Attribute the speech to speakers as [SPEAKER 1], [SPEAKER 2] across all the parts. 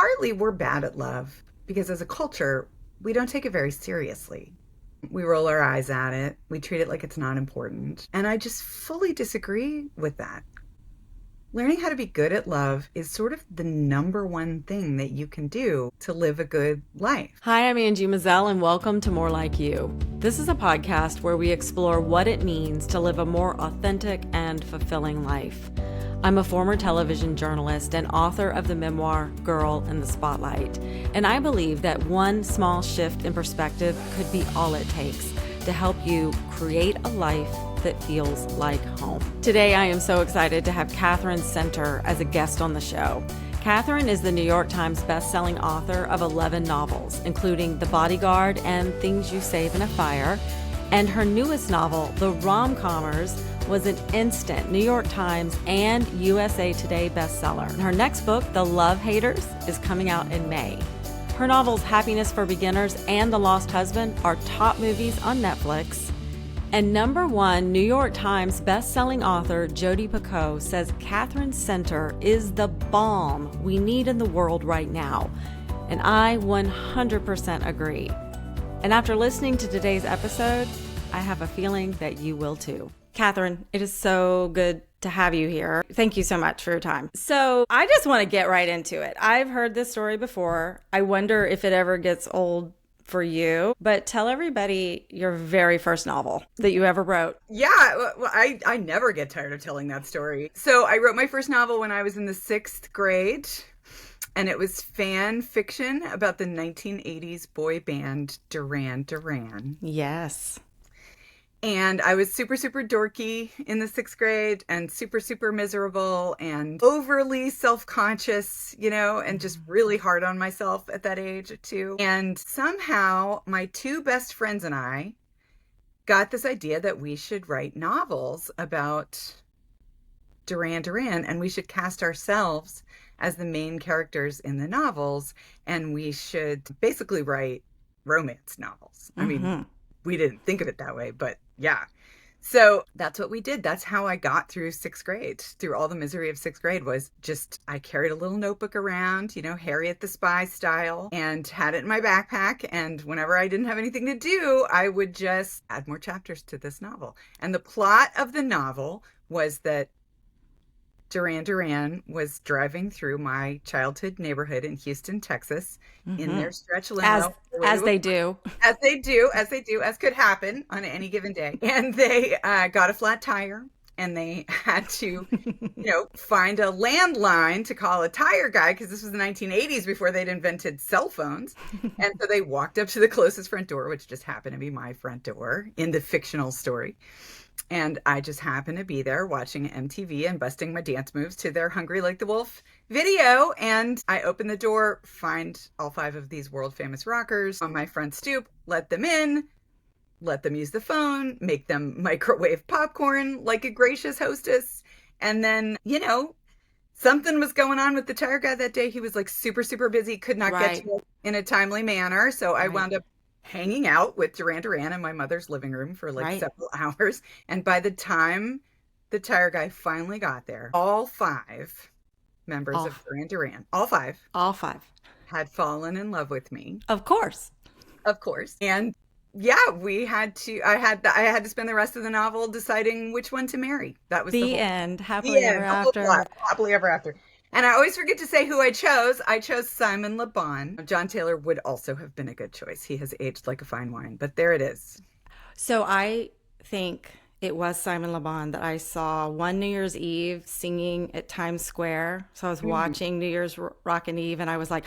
[SPEAKER 1] partly we're bad at love because as a culture, we don't take it very seriously. We roll our eyes at it. We treat it like it's not important. And I just fully disagree with that. Learning how to be good at love is sort of the number one thing that you can do to live a good life.
[SPEAKER 2] Hi, I'm Angie Mazzell, and welcome to More Like You. This is a podcast where we explore what it means to live a more authentic and fulfilling life. I'm a former television journalist and author of the memoir Girl in the Spotlight, and I believe that one small shift in perspective could be all it takes to help you create a life that feels like home. Today, I am so excited to have Katherine Center as a guest on the show. Katherine is the New York Times bestselling author of 11 novels, including The Bodyguard and Things You Save in a Fire, and her newest novel, The Rom-Commers, was an instant New York Times and USA Today bestseller. And her next book, The Love Haters, is coming out in May. Her novels Happiness for Beginners and The Lost Husband are top movies on Netflix. And #1 New York Times bestselling author Jodi Picoult says Katherine Center is the balm we need in the world right now. And I 100% agree. And after listening to today's episode, I have a feeling that you will too. Katherine, it is so good to have you here. Thank you so much for your time. So I just want to get right into it. I've heard this story before. I wonder if it ever gets old for you, but tell everybody your very first novel that you ever wrote.
[SPEAKER 1] Yeah, well, I never get tired of telling that story. So I wrote my first novel when I was in the 6th grade, and it was fan fiction about the 1980s boy band Duran Duran.
[SPEAKER 2] Yes.
[SPEAKER 1] And I was super, super dorky in the 6th grade and super, super miserable and overly self-conscious, and just really hard on myself at that age too. And somehow my two best friends and I got this idea that we should write novels about Duran Duran and we should cast ourselves as the main characters in the novels and we should basically write romance novels. I mean, we didn't think of it that way, but yeah. So that's what we did. That's how I got through 6th grade, through all the misery of 6th grade was just, I carried a little notebook around, Harriet the Spy style, and had it in my backpack. And whenever I didn't have anything to do, I would just add more chapters to this novel. And the plot of the novel was that Duran Duran was driving through my childhood neighborhood in Houston, Texas, in their stretch limo.
[SPEAKER 2] As they do.
[SPEAKER 1] As could happen on any given day. And they got a flat tire and they had to, find a landline to call a tire guy because this was the 1980s before they'd invented cell phones. And so they walked up to the closest front door, which just happened to be my front door in the fictional story. And I just happened to be there watching MTV and busting my dance moves to their Hungry Like the Wolf video. And I open the door, find all 5 of these world famous rockers on my front stoop, let them in, let them use the phone, make them microwave popcorn like a gracious hostess. And then, something was going on with the tire guy that day. He was like super, super busy, could not get to it in a timely manner. So I wound up hanging out with Duran Duran in my mother's living room for several hours. And by the time the tire guy finally got there, all 5 members of Duran Duran, all five had fallen in love with me.
[SPEAKER 2] Of course.
[SPEAKER 1] And yeah, I had to spend the rest of the novel deciding which one to marry. That was the
[SPEAKER 2] end. Happily ever after.
[SPEAKER 1] Happily ever after. And I always forget to say who I chose. I chose Simon Le Bon. John Taylor would also have been a good choice. He has aged like a fine wine, but there it is.
[SPEAKER 2] So I think it was Simon Le Bon that I saw one New Year's Eve singing at Times Square. So I was watching New Year's Rockin' Eve and I was like,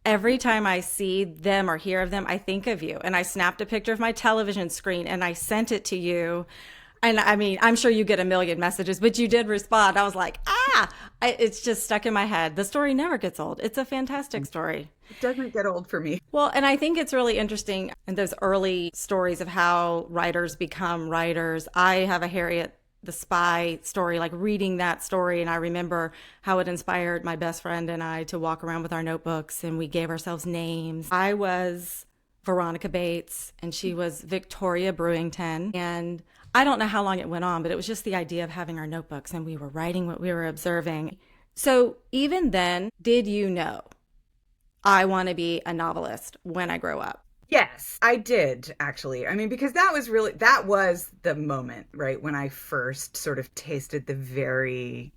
[SPEAKER 2] every time I see them or hear of them, I think of you. And I snapped a picture of my television screen and I sent it to you. And I mean, I'm sure you get a million messages, but you did respond. I was like, it's just stuck in my head. The story never gets old. It's a fantastic story.
[SPEAKER 1] It doesn't get old for me.
[SPEAKER 2] Well, and I think it's really interesting in those early stories of how writers become writers. I have a Harriet the Spy story, like reading that story. And I remember how it inspired my best friend and I to walk around with our notebooks and we gave ourselves names. I was Veronica Bates and she was Victoria Brewington. And I don't know how long it went on, but it was just the idea of having our notebooks and we were writing what we were observing. So even then, did you know I want to be a novelist when I grow up.
[SPEAKER 1] Yes, I did actually. I mean, because that was the moment, right, when I first sort of tasted the very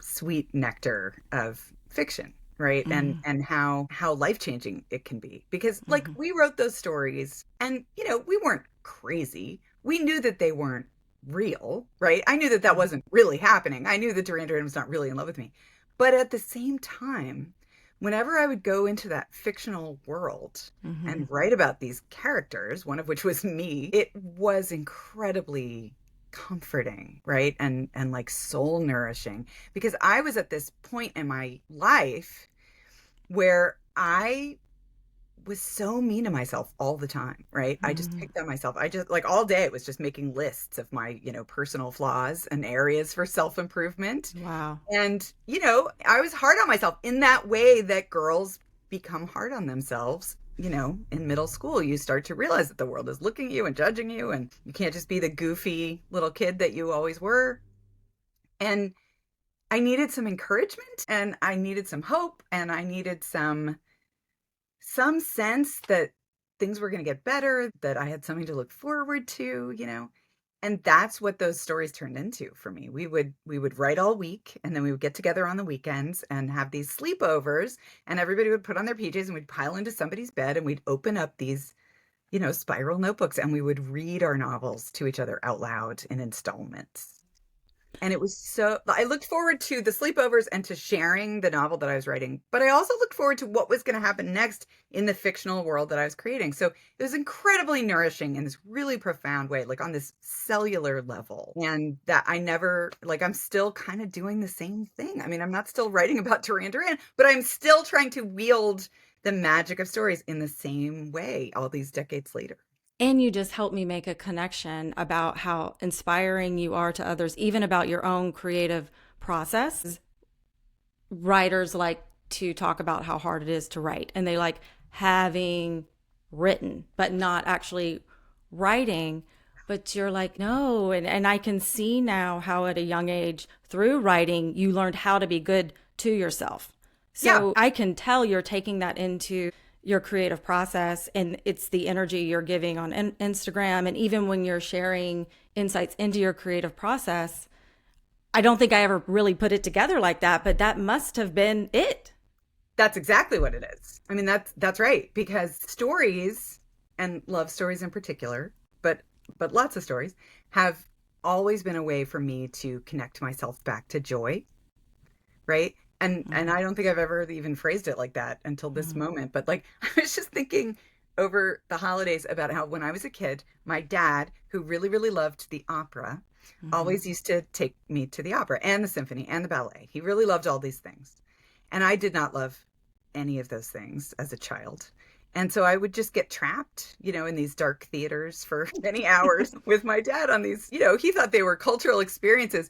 [SPEAKER 1] sweet nectar of fiction, right?
[SPEAKER 2] Mm-hmm.
[SPEAKER 1] And how life-changing it can be. Because like
[SPEAKER 2] Mm-hmm.
[SPEAKER 1] we wrote those stories and we weren't crazy. We knew that they weren't real, right? I knew that that wasn't really happening. I knew that Durandar was not really in love with me. But at the same time, whenever I would go into that fictional world
[SPEAKER 2] Mm-hmm.
[SPEAKER 1] and write about these characters, one of which was me, it was incredibly comforting, right? And like soul nourishing, because I was at this point in my life where I was so mean to myself all the time, right? I just
[SPEAKER 2] Mm-hmm.
[SPEAKER 1] picked on myself. I just like all day it was just making lists of my, personal flaws and areas for self-improvement.
[SPEAKER 2] Wow.
[SPEAKER 1] And, I was hard on myself in that way that girls become hard on themselves. In middle school, you start to realize that the world is looking at you and judging you, and you can't just be the goofy little kid that you always were. And I needed some encouragement, and I needed some hope, and I needed some sense that things were going to get better, that I had something to look forward to. And that's what those stories turned into for me. We would write all week, and then we would get together on the weekends and have these sleepovers, and everybody would put on their PJs and we'd pile into somebody's bed and we'd open up these, spiral notebooks, and we would read our novels to each other out loud in installments. And it was I looked forward to the sleepovers and to sharing the novel that I was writing, but I also looked forward to what was going to happen next in the fictional world that I was creating. So it was incredibly nourishing in this really profound way, like on this cellular level. And that I never, like, I'm still kind of doing the same thing. I mean, I'm not still writing about Duran Duran, but I'm still trying to wield the magic of stories in the same way all these decades later.
[SPEAKER 2] And you just helped me make a connection about how inspiring you are to others, even about your own creative process. Writers like to talk about how hard it is to write, and they like having written, but not actually writing. But you're like, no. And I can see now how at a young age, through writing, you learned how to be good to yourself.
[SPEAKER 1] Yeah,
[SPEAKER 2] So I can tell you're taking that into your creative process, and it's the energy you're giving on Instagram. And even when you're sharing insights into your creative process, I don't think I ever really put it together like that, but that must have been it.
[SPEAKER 1] that's exactly what it is. I mean, that's right, because stories, and love stories in particular, but lots of stories, have always been a way for me to connect myself back to joy, right? And
[SPEAKER 2] Mm-hmm.
[SPEAKER 1] I don't think I've ever even phrased it like that until this
[SPEAKER 2] Mm-hmm.
[SPEAKER 1] moment. But like I was just thinking over the holidays about how when I was a kid, my dad, who really, really loved the opera,
[SPEAKER 2] Mm-hmm.
[SPEAKER 1] always used to take me to the opera and the symphony and the ballet. He really loved all these things. And I did not love any of those things as a child. And so I would just get trapped, in these dark theaters for many hours with my dad on these, he thought they were cultural experiences.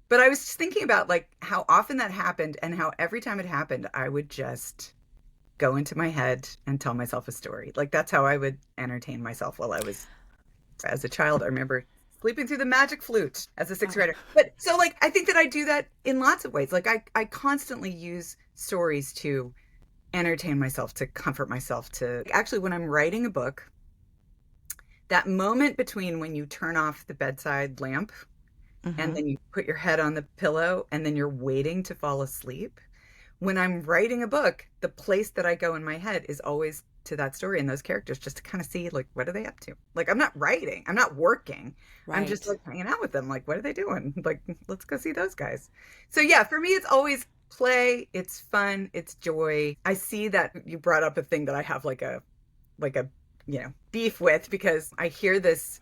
[SPEAKER 1] But I was just thinking about like how often that happened and how every time it happened, I would just go into my head and tell myself a story. Like that's how I would entertain myself while I was as a child. I remember sleeping through the magic flute as a sixth
[SPEAKER 2] Oh.
[SPEAKER 1] grader. But so like I think that I do that in lots of ways. Like I constantly use stories to entertain myself, to comfort myself, to actually when I'm writing a book, that moment between when you turn off the bedside lamp and
[SPEAKER 2] Mm-hmm.
[SPEAKER 1] then you put your head on the pillow and then you're waiting to fall asleep. When I'm writing a book, the place that I go in my head is always to that story and those characters, just to kind of see like what are they up to. Like I'm not writing, I'm not working, I'm just
[SPEAKER 2] Right.
[SPEAKER 1] like hanging out with them. Like what are they doing? Like let's go see those guys. So yeah, for me it's always play, it's fun, it's joy. I see that you brought up a thing that I have like a beef with, because I hear this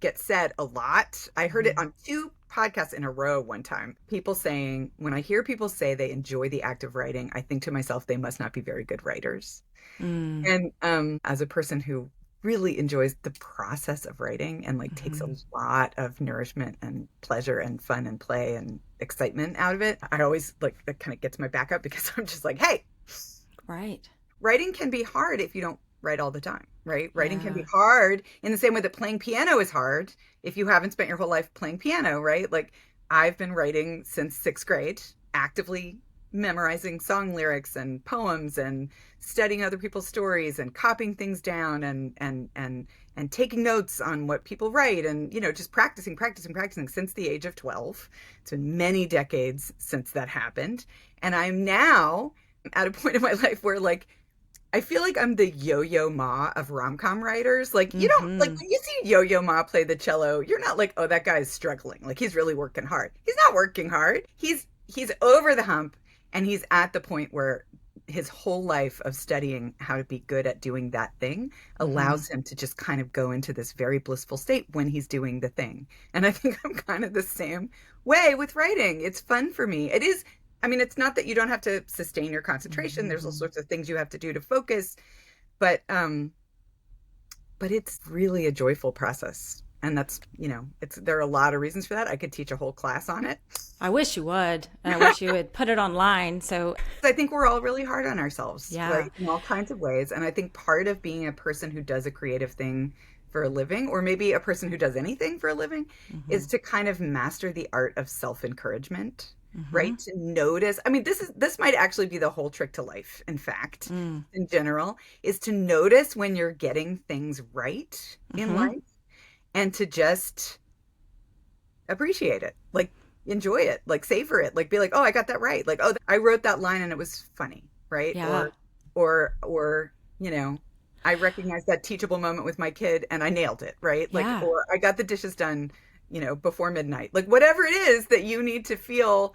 [SPEAKER 1] get said a lot. I heard it
[SPEAKER 2] Mm-hmm.
[SPEAKER 1] on two podcasts in a row one time. People saying, when I hear people say they enjoy the act of writing, I think to myself, they must not be very good writers.
[SPEAKER 2] Mm-hmm.
[SPEAKER 1] And as a person who really enjoys the process of writing and like takes a
[SPEAKER 2] Mm-hmm.
[SPEAKER 1] lot of nourishment and pleasure and fun and play and excitement out of it, I always like that kind of gets my back up, because I'm just like, hey,
[SPEAKER 2] Right.
[SPEAKER 1] writing can be hard if you don't write all the time, right? Writing can be
[SPEAKER 2] Yeah.
[SPEAKER 1] hard in the same way that playing piano is hard if you haven't spent your whole life playing piano, right? Like I've been writing since sixth grade, actively, memorizing song lyrics and poems and studying other people's stories and copying things down and taking notes on what people write and, just practicing since the age of 12. It's been many decades since that happened. And I'm now at a point in my life where like I feel like I'm the Yo-Yo Ma of rom-com writers. Like, you don't like
[SPEAKER 2] Mm-hmm.
[SPEAKER 1] when you see Yo-Yo Ma play the cello, you're not like, oh, that guy's struggling. Like he's really working hard. He's not working hard. He's over the hump and he's at the point where his whole life of studying how to be good at doing that thing
[SPEAKER 2] Mm-hmm.
[SPEAKER 1] allows him to just kind of go into this very blissful state when he's doing the thing. And I think I'm kind of the same way with writing. It's fun for me. It is. I mean, it's not that you don't have to sustain your concentration. There's all
[SPEAKER 2] Mm-hmm.
[SPEAKER 1] sorts of things you have to do to focus, but it's really a joyful process. And that's, there are a lot of reasons for that. I could teach a whole class on it.
[SPEAKER 2] I wish you would. And I wish you would put it online. So,
[SPEAKER 1] I think we're all really hard on ourselves,
[SPEAKER 2] yeah.
[SPEAKER 1] right? In all kinds of ways. And I think part of being a person who does a creative thing for a living, or maybe a person who does anything for a living,
[SPEAKER 2] Mm-hmm.
[SPEAKER 1] is to kind of master the art of self-encouragement,
[SPEAKER 2] Mm-hmm.
[SPEAKER 1] right? To notice. I mean, this might actually be the whole trick to life, in fact,
[SPEAKER 2] Mm.
[SPEAKER 1] in general, is to notice when you're getting things right in
[SPEAKER 2] Mm-hmm.
[SPEAKER 1] life and to just appreciate it, like enjoy it, like savor it, like be like, oh, I got that right, like, oh, I wrote that line and it was funny, right?
[SPEAKER 2] Yeah.
[SPEAKER 1] Or I recognized that teachable moment with my kid and I nailed it, right? Like,
[SPEAKER 2] Yeah.
[SPEAKER 1] or I got the dishes done, before midnight, like whatever it is that you need to feel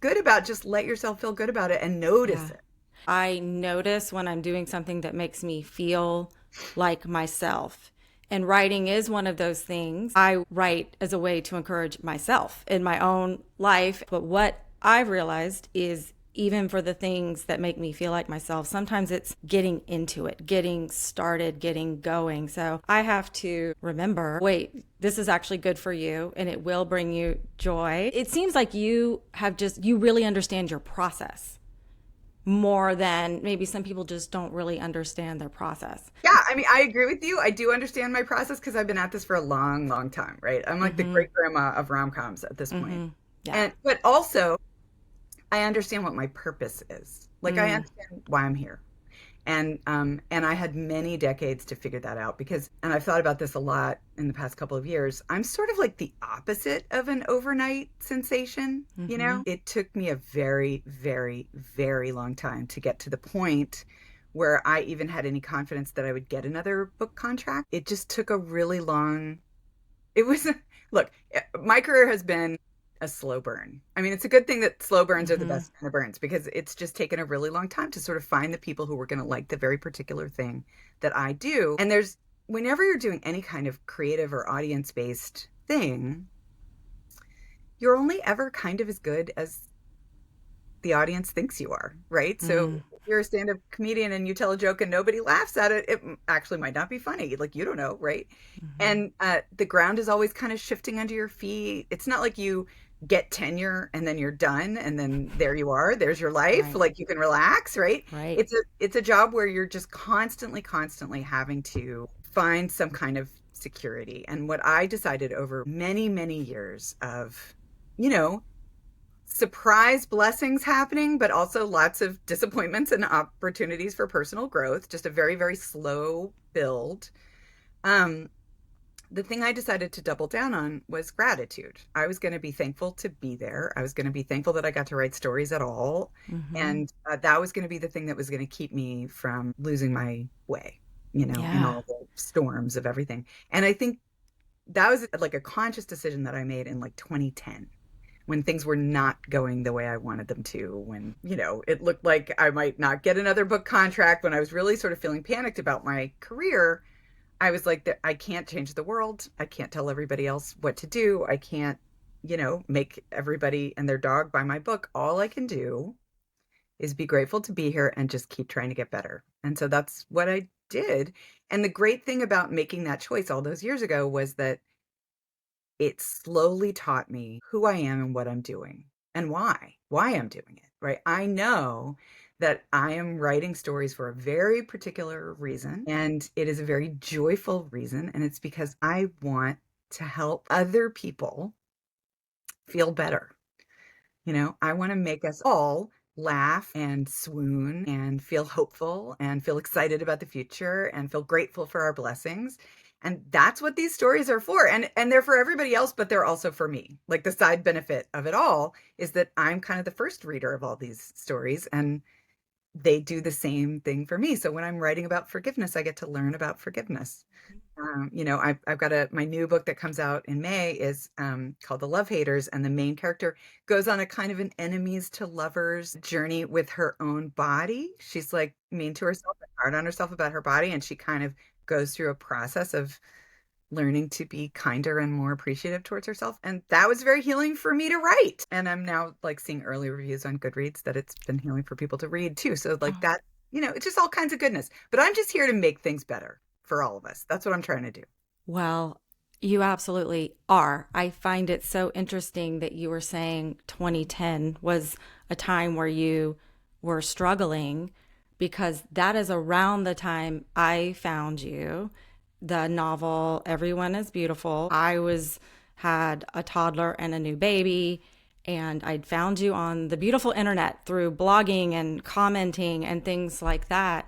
[SPEAKER 1] good about, just let yourself feel good about it and notice
[SPEAKER 2] Yeah.
[SPEAKER 1] it.
[SPEAKER 2] I notice when I'm doing something that makes me feel like myself. And writing is one of those things. I write as a way to encourage myself in my own life. But what I've realized is even for the things that make me feel like myself, sometimes it's getting into it, getting started, getting going. So I have to remember, wait, this is actually good for you and it will bring you joy. It seems like you really understand your process more than maybe some people just don't really understand their process.
[SPEAKER 1] Yeah, I mean, I agree with you. I do understand my process because I've been at this for a long, long time, right? I'm like the
[SPEAKER 2] Mm-hmm.
[SPEAKER 1] great grandma of rom-coms at this point.
[SPEAKER 2] Mm-hmm. Yeah.
[SPEAKER 1] And but also I understand what my purpose is. Like I
[SPEAKER 2] Mm.
[SPEAKER 1] understand why I'm here. And I had many decades to figure that out because, and I've thought about this a lot in the past couple of years. I'm sort of like the opposite of an overnight sensation,
[SPEAKER 2] Mm-hmm.
[SPEAKER 1] It took me a very, very, very long time to get to the point where I even had any confidence that I would get another book contract. It just took a really long, it was, look, my career has been a slow burn. I mean, it's a good thing that slow burns are the
[SPEAKER 2] Mm-hmm.
[SPEAKER 1] best kind of burns because it's just taken a really long time to sort of find the people who were going to like the very particular thing that I do. And whenever you're doing any kind of creative or audience based thing, you're only ever kind of as good as the audience thinks you are, right? So
[SPEAKER 2] Mm-hmm.
[SPEAKER 1] if you're a stand-up comedian and you tell a joke and nobody laughs at it, it actually might not be funny. Like you don't know, right?
[SPEAKER 2] Mm-hmm.
[SPEAKER 1] And the ground is always kind of shifting under your feet. It's not like you get tenure and then you're done and then there you are. There's your life.
[SPEAKER 2] Right.
[SPEAKER 1] Like you can relax, right?
[SPEAKER 2] Right.
[SPEAKER 1] It's a job where you're just constantly having to find some kind of security. And what I decided over many, many years of, you know, surprise blessings happening, but also lots of disappointments and opportunities for personal growth, just a very, very slow build. Um, the thing I decided to double down on was gratitude. I was going to be thankful to be there. I was going to be thankful that I got to write stories at all.
[SPEAKER 2] Mm-hmm.
[SPEAKER 1] And that was going to be the thing that was going to keep me from losing my way, in
[SPEAKER 2] Yeah.
[SPEAKER 1] all the storms of everything. And I think that was like a conscious decision that I made in like 2010 when things were not going the way I wanted them to, when, it looked like I might not get another book contract, when I was really sort of feeling panicked about my career. I was like, I can't change the world. I can't tell everybody else what to do. I can't, make everybody and their dog buy my book. All I can do is be grateful to be here and just keep trying to get better. And so that's what I did. And the great thing about making that choice all those years ago was that it slowly taught me who I am and what I'm doing and why I'm doing it, right? I know that I am writing stories for a very particular reason, and it is a very joyful reason. And it's because I want to help other people feel better. I want to make us all laugh and swoon and feel hopeful and feel excited about the future and feel grateful for our blessings. And that's what these stories are for. And they're for everybody else, but they're also for me. Like the side benefit of it all is that I'm kind of the first reader of all these stories, and they do the same thing for me. So when I'm writing about forgiveness, I get to learn about forgiveness. I've got my new book that comes out in May is called The Love Haters, and the main character goes on a kind of an enemies to lovers journey with her own body. She's like mean to herself and hard on herself about her body, and she kind of goes through a process of learning to be kinder and more appreciative towards herself. And that was very healing for me to write. And I'm now like seeing early reviews on Goodreads that it's been healing for people to read too. So like that, it's just all kinds of goodness. But I'm just here to make things better for all of us. That's what I'm trying to do.
[SPEAKER 2] Well, you absolutely are. I find it so interesting that you were saying 2010 was a time where you were struggling, because that is around the time I found you. The novel Everyone is Beautiful. Had a toddler and a new baby, and I'd found you on the beautiful internet through blogging and commenting and things like that.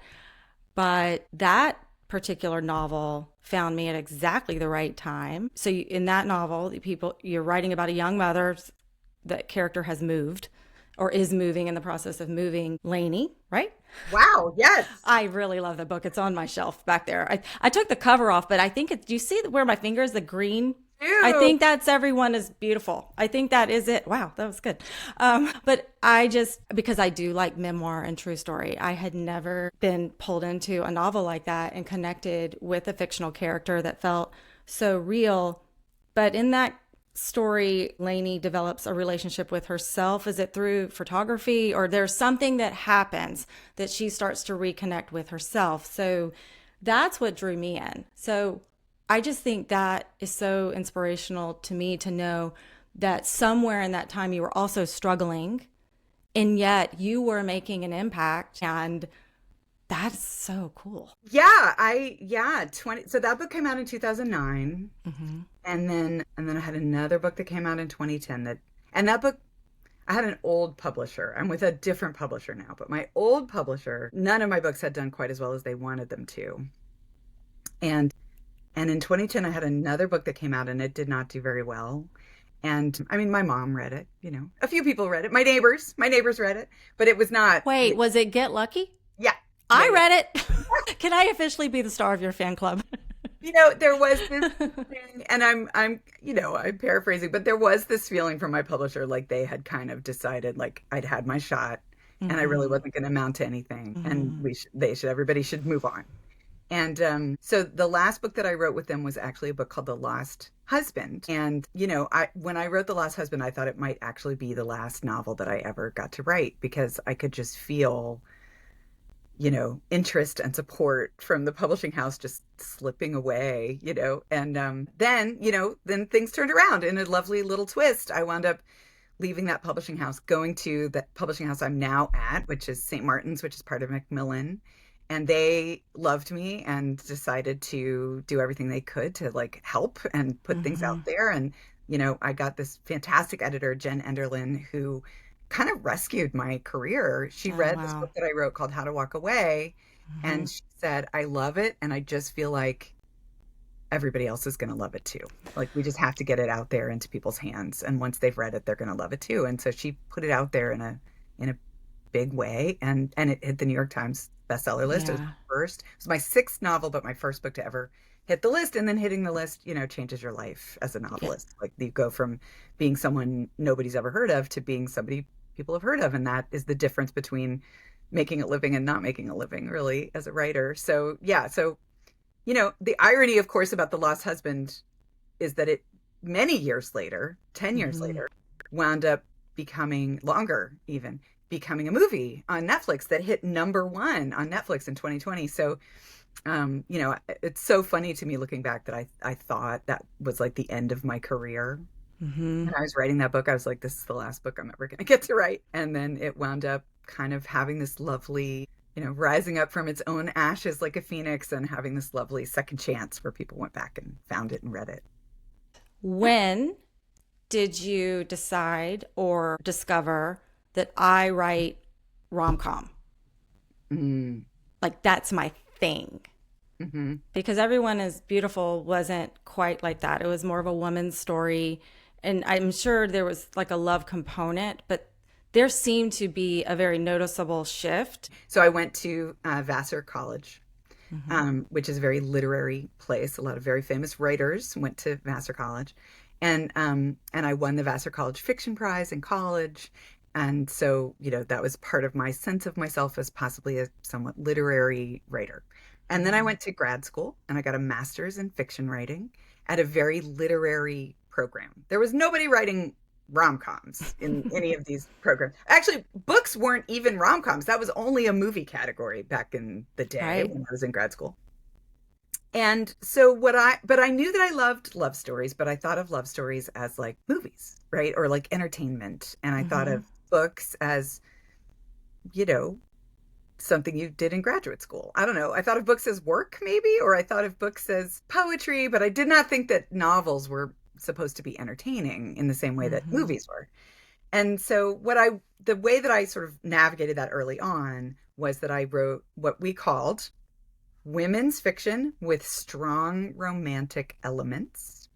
[SPEAKER 2] But that particular novel found me at exactly the right time. So in that novel, you're writing about a young mother. That character has moved or is moving, in the process of moving, Lainey, right?
[SPEAKER 1] Wow, yes.
[SPEAKER 2] I really love the book. It's on my shelf back there. I took the cover off, but I think do you see where my finger is, the green?
[SPEAKER 1] Ew.
[SPEAKER 2] I think that's Everyone is Beautiful. I think that is it. Wow, that was good. But because I do like memoir and true story, I had never been pulled into a novel like that and connected with a fictional character that felt so real. But in that story, Lainey develops a relationship with herself. Is it through photography, or there's something that happens that she starts to reconnect with herself? So that's what drew me in. So I just think that is so inspirational to me, to know that somewhere in that time you were also struggling, and yet you were making an impact. And that's so cool.
[SPEAKER 1] Yeah, 20. So that book came out in 2009.
[SPEAKER 2] Mm-hmm.
[SPEAKER 1] And then I had another book that came out in 2010 and that book, I had an old publisher. I'm with a different publisher now, but my old publisher, none of my books had done quite as well as they wanted them to. And in 2010, I had another book that came out and it did not do very well. And I mean, my mom read it, a few people read it. My neighbors read it, but it was not.
[SPEAKER 2] Wait, was it Get Lucky?
[SPEAKER 1] Yeah.
[SPEAKER 2] I read it. Can I officially be the star of your fan club?
[SPEAKER 1] There was this thing, and I'm paraphrasing, but there was this feeling from my publisher, like they had kind of decided, like I'd had my shot, and I really wasn't going to amount to anything, and everybody should move on. And so the last book that I wrote with them was actually a book called The Lost Husband. And when I wrote The Lost Husband, I thought it might actually be the last novel that I ever got to write, because I could just feel interest and support from the publishing house just slipping away, and then things turned around in a lovely little twist. I wound up leaving that publishing house, going to the publishing house I'm now at, which is St. Martin's, which is part of Macmillan. And they loved me and decided to do everything they could to like help and put things out there. And, I got this fantastic editor, Jen Enderlin, who kind of rescued my career. She read this book that I wrote called How to Walk Away. And she said, I love it. And I just feel like everybody else is going to love it too. Like we just have to get it out there into people's hands. And once they've read it, they're going to love it too. And so she put it out there in a big way. And it hit the New York Times bestseller list.
[SPEAKER 2] Yeah.
[SPEAKER 1] It was my first. It was my sixth novel, but my first book to ever hit the list. And then hitting the list, changes your life as a novelist. Yeah. Like you go from being someone nobody's ever heard of to being somebody people have heard of. And that is the difference between making a living and not making a living, really, as a writer. So, yeah. So, the irony, of course, about The Lost Husband is that it, many years later, 10 years later, wound up becoming a movie on Netflix that hit #1 on Netflix in 2020. So, it's so funny to me looking back that I thought that was like the end of my career. When I was writing that book, I was like, this is the last book I'm ever going to get to write. And then it wound up kind of having this lovely, rising up from its own ashes like a phoenix and having this lovely second chance where people went back and found it and read it.
[SPEAKER 2] When did you decide or discover that I write
[SPEAKER 3] rom-com.
[SPEAKER 1] Mm.
[SPEAKER 3] Like that's my thing.
[SPEAKER 1] Mm-hmm.
[SPEAKER 3] Because Everyone is Beautiful wasn't quite like that. It was more of a woman's story. And I'm sure there was like a love component, but there seemed to be a very noticeable shift.
[SPEAKER 1] So I went to Vassar College,
[SPEAKER 3] Mm-hmm.
[SPEAKER 1] which is a very literary place. A lot of very famous writers went to Vassar College, and I won the Vassar College Fiction Prize in college. And so, that was part of my sense of myself as possibly a somewhat literary writer. And then I
[SPEAKER 3] Mm-hmm.
[SPEAKER 1] went to grad school and I got a master's in fiction writing at a very literary program. There was nobody writing rom-coms in any of these programs. Actually, books weren't even rom-coms. That was only a movie category back in the day
[SPEAKER 3] Right?
[SPEAKER 1] when I was in grad school. And so but I knew that I loved love stories, but I thought of love stories as like movies, right? Or like entertainment. And I thought
[SPEAKER 3] Mm-hmm.
[SPEAKER 1] of books as, you know, something you did in graduate school. I don't know. I thought of books as work, maybe, or I thought of books as poetry, but I did not think that novels were supposed to be entertaining in the same way that
[SPEAKER 3] Mm-hmm.
[SPEAKER 1] movies were. And so the way that I sort of navigated that early on was that I wrote what we called women's fiction with strong romantic elements.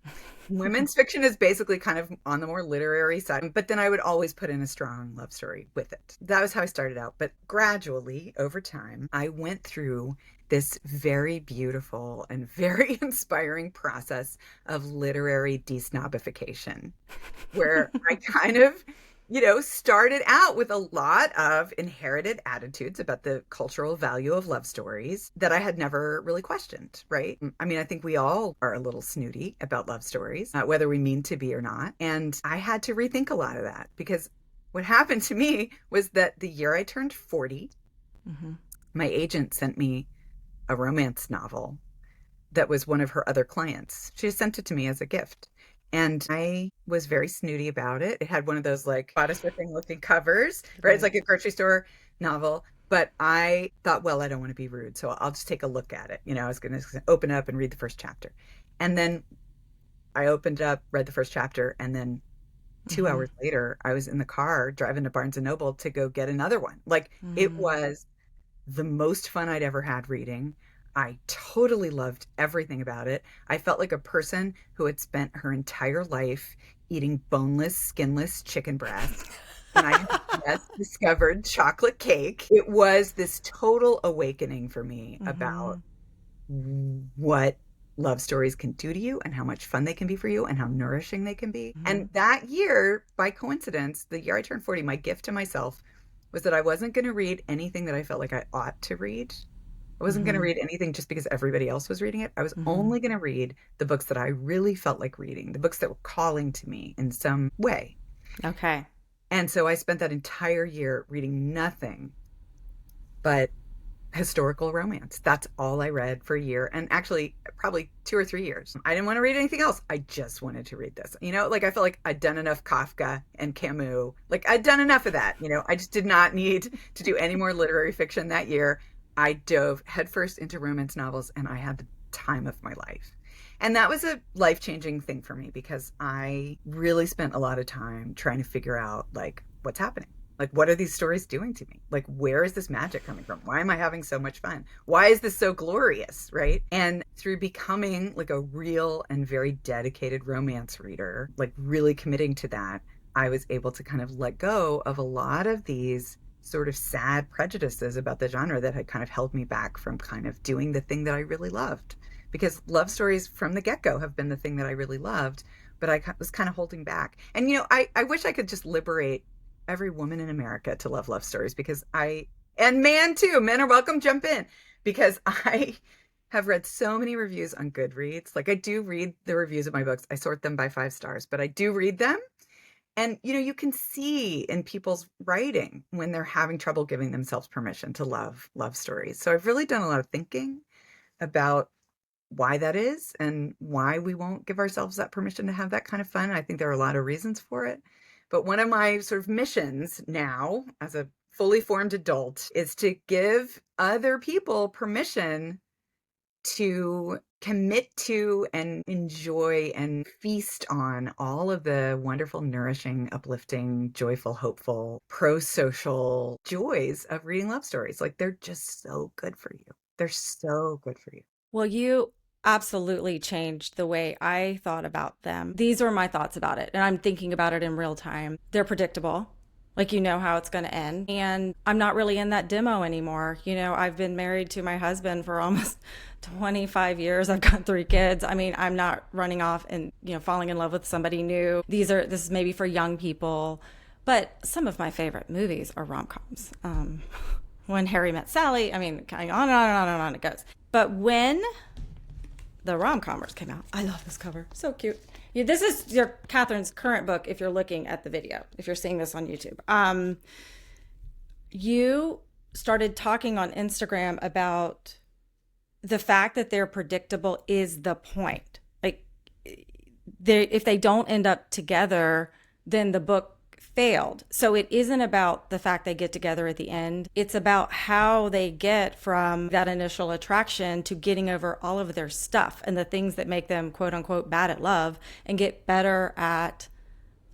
[SPEAKER 1] Women's fiction is basically kind of on the more literary side, but then I would always put in a strong love story with it. That was how I started out. But gradually, over time, I went through this very beautiful and very inspiring process of literary desnobification, where I kind of started out with a lot of inherited attitudes about the cultural value of love stories that I had never really questioned, right? I mean, I think we all are a little snooty about love stories, whether we mean to be or not. And I had to rethink a lot of that because what happened to me was that the year I turned 40,
[SPEAKER 3] Mm-hmm.
[SPEAKER 1] my agent sent me a romance novel that was one of her other clients. She sent it to me as a gift. And I was very snooty about it. It had one of those like bodice whipping looking covers, right? It's
[SPEAKER 3] Right.
[SPEAKER 1] like a grocery store novel. But I thought, well, I don't want to be rude. So I'll just take a look at it. I was going to open up and read the first chapter. And then I opened up, read the first chapter. And then two
[SPEAKER 3] Mm-hmm.
[SPEAKER 1] hours later, I was in the car driving to Barnes and Noble to go get another one. Like it
[SPEAKER 3] Mm-hmm.
[SPEAKER 1] was the most fun I'd ever had reading. I totally loved everything about it. I felt like a person who had spent her entire life eating boneless, skinless chicken breast. And I had just discovered chocolate cake. It was this total awakening for me
[SPEAKER 3] Mm-hmm.
[SPEAKER 1] about what love stories can do to you and how much fun they can be for you and how nourishing they can be.
[SPEAKER 3] Mm-hmm.
[SPEAKER 1] And that year, by coincidence, the year I turned 40, my gift to myself was that I wasn't going to read anything that I felt like I ought to read. I wasn't going to
[SPEAKER 3] Mm-hmm.
[SPEAKER 1] read anything just because everybody else was reading it. I was
[SPEAKER 3] Mm-hmm.
[SPEAKER 1] only going to read the books that I really felt like reading, the books that were calling to me in some way.
[SPEAKER 3] Okay.
[SPEAKER 1] And so I spent that entire year reading nothing but historical romance. That's all I read for a year. And actually, probably 2 or 3 years. I didn't want to read anything else. I just wanted to read this. Like I felt like I'd done enough Kafka and Camus. Like I'd done enough of that. I just did not need to do any more literary fiction that year. I dove headfirst into romance novels and I had the time of my life. And that was a life changing thing for me because I really spent a lot of time trying to figure out like what's happening. Like, what are these stories doing to me? Like, where is this magic coming from? Why am I having so much fun? Why is this so glorious? Right. And through becoming like a real and very dedicated romance reader, like really committing to that, I was able to kind of let go of a lot of these sort of sad prejudices about the genre that had kind of held me back from kind of doing the thing that I really loved. Because love stories from the get go have been the thing that I really loved, but I was kind of holding back. And, I wish I could just liberate every woman in America to love stories and man too, men are welcome, jump in, because I have read so many reviews on Goodreads. Like I do read the reviews of my books. I sort them by 5 stars, but I do read them. And, you can see in people's writing when they're having trouble giving themselves permission to love stories. So I've really done a lot of thinking about why that is and why we won't give ourselves that permission to have that kind of fun. I think there are a lot of reasons for it. But one of my sort of missions now as a fully formed adult is to give other people permission to commit to and enjoy and feast on all of the wonderful, nourishing, uplifting, joyful, hopeful, pro-social joys of reading love stories. Like they're just so good for you. They're so good for you.
[SPEAKER 3] Well, you absolutely changed the way I thought about them. These were my thoughts about it, and I'm thinking about it in real time. They're predictable. Like, you know how it's going to end. And I'm not really in that demo anymore. You know, I've been married to my husband for almost 25 years. I've got 3 kids. I mean, I'm not running off and, you know, falling in love with somebody new. This is maybe for young people. But some of my favorite movies are rom-coms. When Harry Met Sally, I mean, kind of on and on and on and on it goes. But when the rom-commers came out, I love this cover. So cute. Yeah, this is your Catherine's current book if you're looking at the video, if you're seeing this on YouTube. You started talking on Instagram about the fact that they're predictable is the point. Like, if they don't end up together, then the book failed. So it isn't about the fact they get together at the end. It's about how they get from that initial attraction to getting over all of their stuff and the things that make them quote unquote bad at love and get better at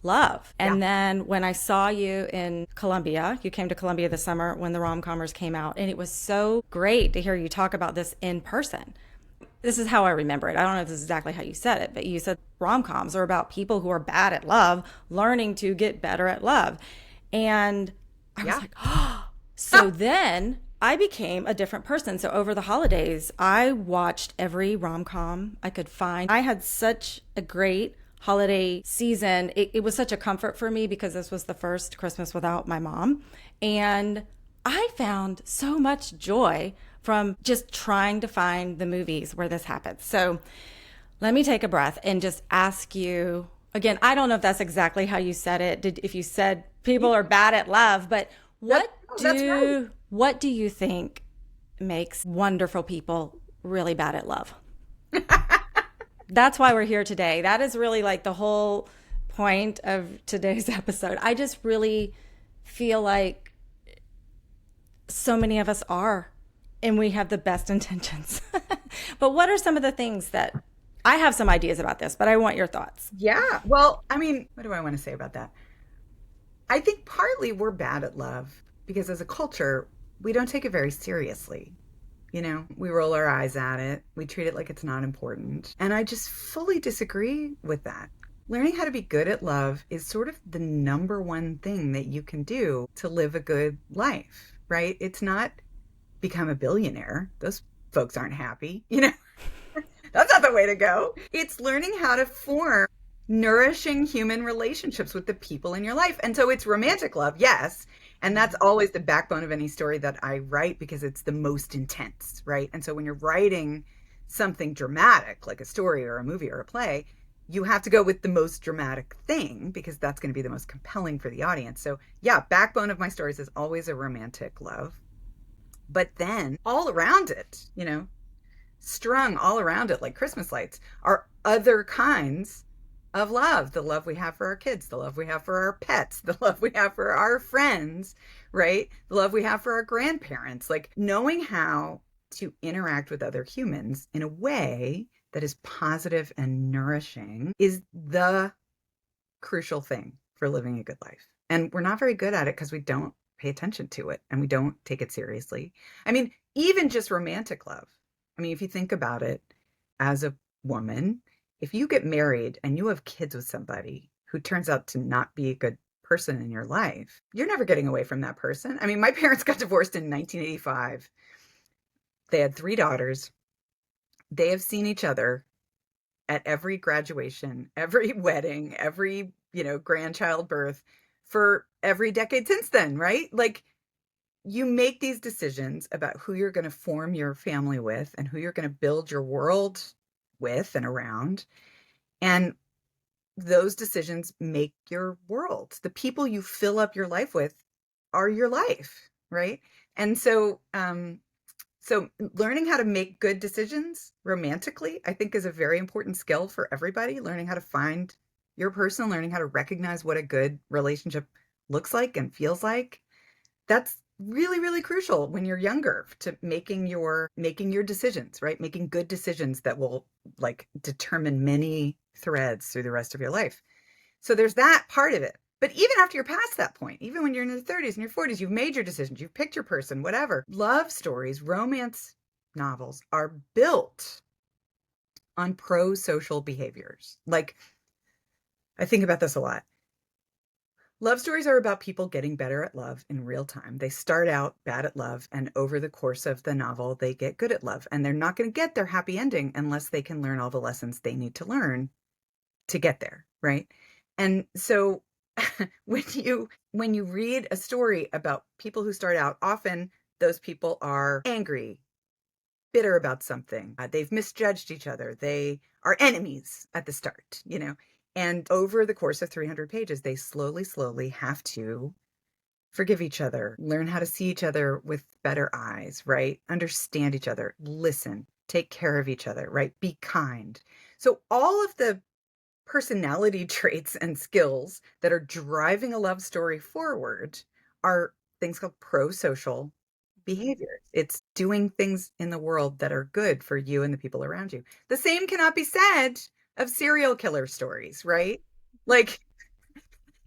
[SPEAKER 3] love. And then when I saw you in Columbia, you came to Columbia this summer when the rom-commers came out, and it was so great to hear you talk about this in person. This is how I remember it. I don't know if this is exactly how you said it, but you said rom-coms are about people who are bad at love learning to get better at love. And I was like, oh. So then I became a different person. So over the holidays, I watched every rom-com I could find. I had such a great holiday season. It was such a comfort for me because this was the first Christmas without my mom. And I found so much joy from just trying to find the movies where this happens. So let me take a breath and just ask you again. I don't know if that's exactly how you said it. If you said people are bad at love, but what do you think makes wonderful people really bad at love? That's why we're here today. That is really like the whole point of today's episode. I just really feel like so many of us are. And we have the best intentions. But what are some of the things that I have some ideas about this, but I want your thoughts.
[SPEAKER 1] Yeah. Well, I mean, what do I want to say about that? I think partly we're bad at love because as a culture, we don't take it very seriously. You know, we roll our eyes at it. We treat it like it's not important. And I just fully disagree with that. Learning how to be good at love is sort of the number one thing that you can do to live a good life, right? It's not become a billionaire. Those folks aren't happy, you know. That's not the way to go. It's learning how to form nourishing human relationships with the people in your life. And so it's romantic love, yes. And that's always the backbone of any story that I write because it's the most intense, right? And so when you're writing something dramatic, like a story or a movie or a play, you have to go with the most dramatic thing because that's going to be the most compelling for the audience. So yeah, backbone of my stories is always a romantic love. But then all around it, you know, strung all around it like Christmas lights are other kinds of love. The love we have for our kids, the love we have for our pets, the love we have for our friends, right? The love we have for our grandparents. Like knowing how to interact with other humans in a way that is positive and nourishing is the crucial thing for living a good life. And we're not very good at it because we don't pay attention to it and we don't take it seriously. I mean, even just romantic love. I mean, if you think about it as a woman, if you get married and you have kids with somebody who turns out to not be a good person in your life, you're never getting away from that person. I mean, my parents got divorced in 1985. They had 3 daughters. They have seen each other at every graduation, every wedding, every, you know, grandchild birth for every decade since then, right? Like you make these decisions about who you're going to form your family with and who you're going to build your world with and around. And those decisions make your world. The people you fill up your life with are your life, right? And so, so learning how to make good decisions romantically, I think is a very important skill for everybody. Learning how to find your person, learning how to recognize what a good relationship looks like and feels like. That's really, really crucial when you're younger to making your decisions, right? Making good decisions that will like determine many threads through the rest of your life. So there's that part of it. But even after you're past that point, even when you're in your 30s and your 40s, you've made your decisions, you've picked your person, whatever. Love stories, romance novels are built on pro-social behaviors. Like, I think about this a lot. Love stories are about people getting better at love in real time. They start out bad at love, and over the course of the novel, they get good at love. And they're not going to get their happy ending unless they can learn all the lessons they need to learn to get there, right? And so when you read a story about people who start out, often those people are angry, bitter about something. They've misjudged each other. They are enemies at the start, and over the course of 300 pages, they slowly have to forgive each other, learn how to see each other with better eyes, right? Understand each other, listen, take care of each other, right? Be kind. So all of the personality traits and skills that are driving a love story forward are things called pro-social behaviors. It's doing things in the world that are good for you and the people around you. The same cannot be said of serial killer stories, right? Like,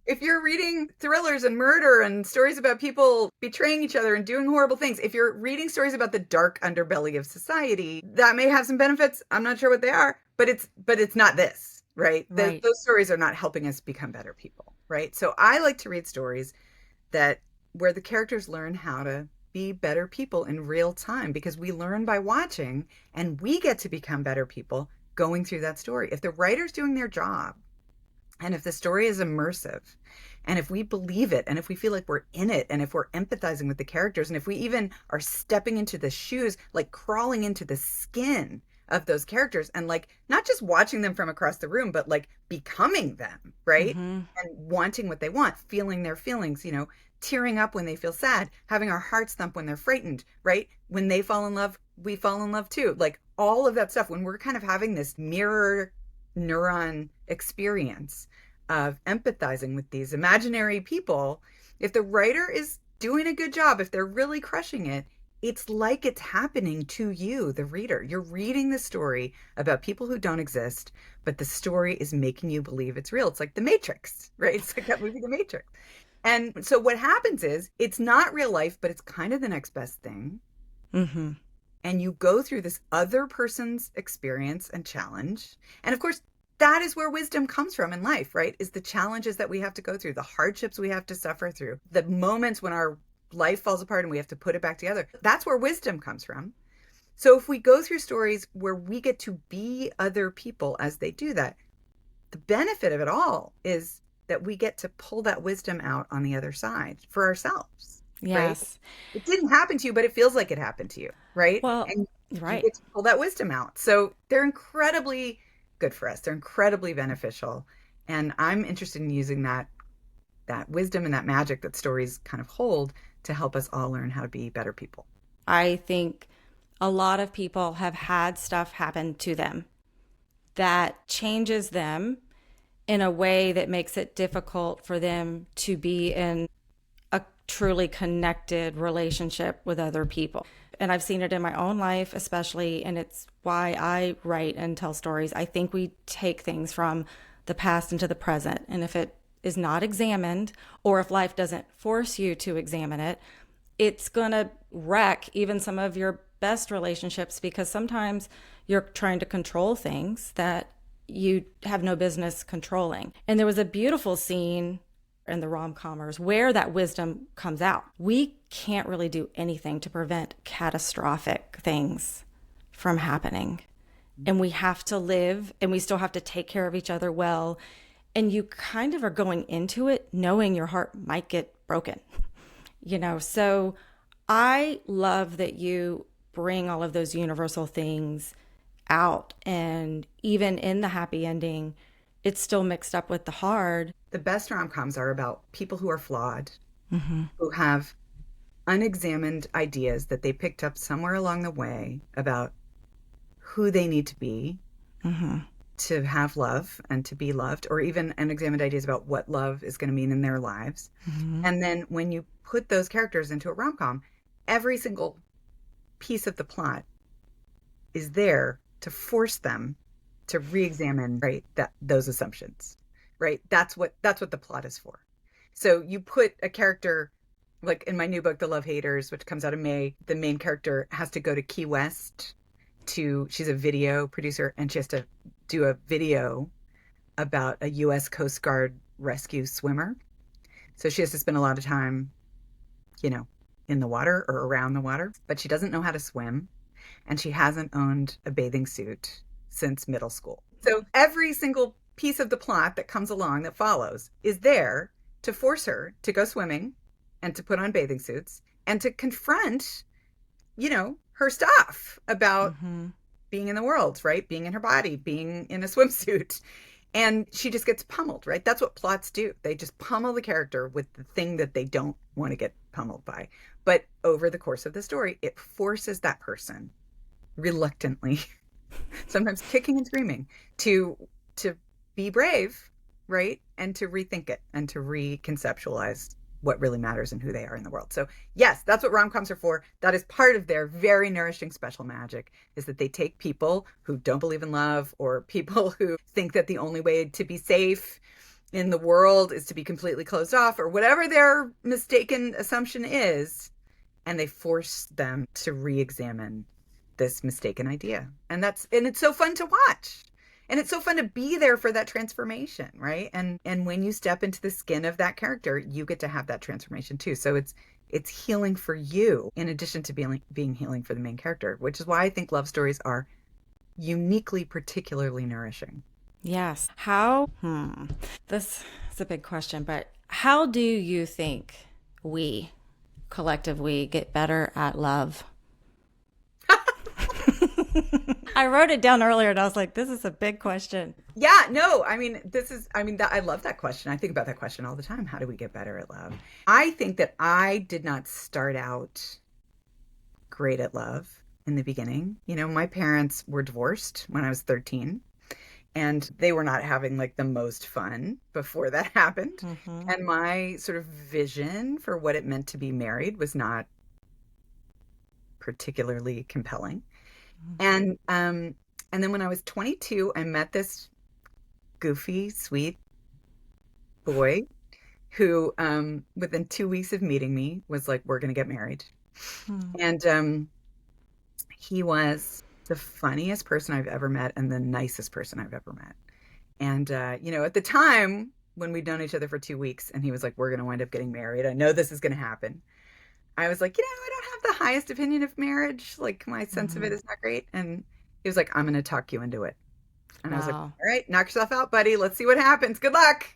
[SPEAKER 1] if you're reading thrillers and murder and stories about people betraying each other and doing horrible things, if you're reading stories about the dark underbelly of society, that may have some benefits. I'm not sure what they are, but it's not this, right?
[SPEAKER 3] Right.
[SPEAKER 1] Those stories are not helping us become better people, right? So I like to read stories where the characters learn how to be better people in real time, because we learn by watching and we get to become better people going through that story. If the writer's doing their job, and if the story is immersive, and if we believe it, and if we feel like we're in it, and if we're empathizing with the characters, and if we even are stepping into the shoes, like crawling into the skin of those characters, and like not just watching them from across the room, but like becoming them, right?
[SPEAKER 3] Mm-hmm.
[SPEAKER 1] And wanting what they want, feeling their feelings, tearing up when they feel sad, having our hearts thump when they're frightened, right? When they fall in love, we fall in love too. Like all of that stuff, when we're kind of having this mirror neuron experience of empathizing with these imaginary people, if the writer is doing a good job, if they're really crushing it, it's like it's happening to you, the reader. You're reading the story about people who don't exist, but the story is making you believe it's real. It's like The Matrix, right? It's like that movie, The Matrix. And so what happens is it's not real life, but it's kind of the next best thing.
[SPEAKER 3] Mm-hmm.
[SPEAKER 1] And you go through this other person's experience and challenge. And of course, that is where wisdom comes from in life, right? Is the challenges that we have to go through, the hardships we have to suffer through, the moments when our life falls apart and we have to put it back together. That's where wisdom comes from. So if we go through stories where we get to be other people as they do that, the benefit of it all is that we get to pull that wisdom out on the other side for ourselves.
[SPEAKER 3] Yes.
[SPEAKER 1] Right? It didn't happen to you, but it feels like it happened to you, right?
[SPEAKER 3] Well,
[SPEAKER 1] And
[SPEAKER 3] right.
[SPEAKER 1] you get to pull that wisdom out. So they're incredibly good for us. They're incredibly beneficial. And I'm interested in using that wisdom and that magic that stories kind of hold to help us all learn how to be better people.
[SPEAKER 3] I think a lot of people have had stuff happen to them that changes them in a way that makes it difficult for them to be in a truly connected relationship with other people. And I've seen it in my own life, especially, and it's why I write and tell stories. I think we take things from the past into the present. And if it is not examined, or if life doesn't force you to examine it, it's going to wreck even some of your best relationships, because sometimes you're trying to control things that you have no business controlling. And there was a beautiful scene in the rom-commers where that wisdom comes out. We can't really do anything to prevent catastrophic things from happening. And we have to live, and we still have to take care of each other well. And you kind of are going into it knowing your heart might get broken, So I love that you bring all of those universal things out. And even in the happy ending, it's still mixed up with the hard.
[SPEAKER 1] The best rom-coms are about people who are flawed,
[SPEAKER 3] Mm-hmm.
[SPEAKER 1] who have unexamined ideas that they picked up somewhere along the way about who they need to be
[SPEAKER 3] Mm-hmm.
[SPEAKER 1] to have love and to be loved, or even unexamined ideas about what love is going to mean in their lives.
[SPEAKER 3] Mm-hmm.
[SPEAKER 1] And then when you put those characters into a rom-com, every single piece of the plot is there to force them to re-examine, right, that those assumptions, right? That's what the plot is for. So you put a character, like in my new book, The Love Haters, which comes out in May, the main character has to go to Key West she's a video producer, and she has to do a video about a U.S. Coast Guard rescue swimmer. So she has to spend a lot of time, in the water or around the water, but she doesn't know how to swim, and she hasn't owned a bathing suit since middle school. So every single piece of the plot that comes along that follows is there to force her to go swimming and to put on bathing suits and to confront, her stuff about being in the world, right? Being in her body, being in a swimsuit. And she just gets pummeled, right? That's what plots do. They just pummel the character with the thing that they don't want to get pummeled by. But over the course of the story, it forces that person reluctantly, sometimes kicking and screaming, to be brave, right? And to rethink it and to reconceptualize what really matters and who they are in the world. So yes, that's what rom-coms are for. That is part of their very nourishing special magic, is that they take people who don't believe in love, or people who think that the only way to be safe in the world is to be completely closed off, or whatever their mistaken assumption is, and they force them to re-examine this mistaken idea. And it's so fun to watch. And it's so fun to be there for that transformation, right? And when you step into the skin of that character, you get to have that transformation too. So it's healing for you in addition to being healing for the main character, which is why I think love stories are uniquely, particularly nourishing.
[SPEAKER 3] Yes. This is a big question, but how do you think we get better at love? I wrote it down earlier and I was like, this is a big question.
[SPEAKER 1] Yeah, no, I love that question. I think about that question all the time. How do we get better at love? I think that I did not start out great at love in the beginning. My parents were divorced when I was 13, and they were not having like the most fun before that happened. And my sort of vision for what it meant to be married was not particularly compelling. And then when I was 22, I met this goofy, sweet boy who, within 2 weeks of meeting me, was like, "We're going to get married." And he was the funniest person I've ever met and the nicest person I've ever met. And, at the time when we'd known each other for 2 weeks and he was like, "We're going to wind up getting married. I know this is going to happen." I was like, I don't have the highest opinion of marriage. Like, my sense of it is not great. And he was like, "I'm going to talk you into it." And I was like, "All right, knock yourself out, buddy. Let's see what happens. Good luck."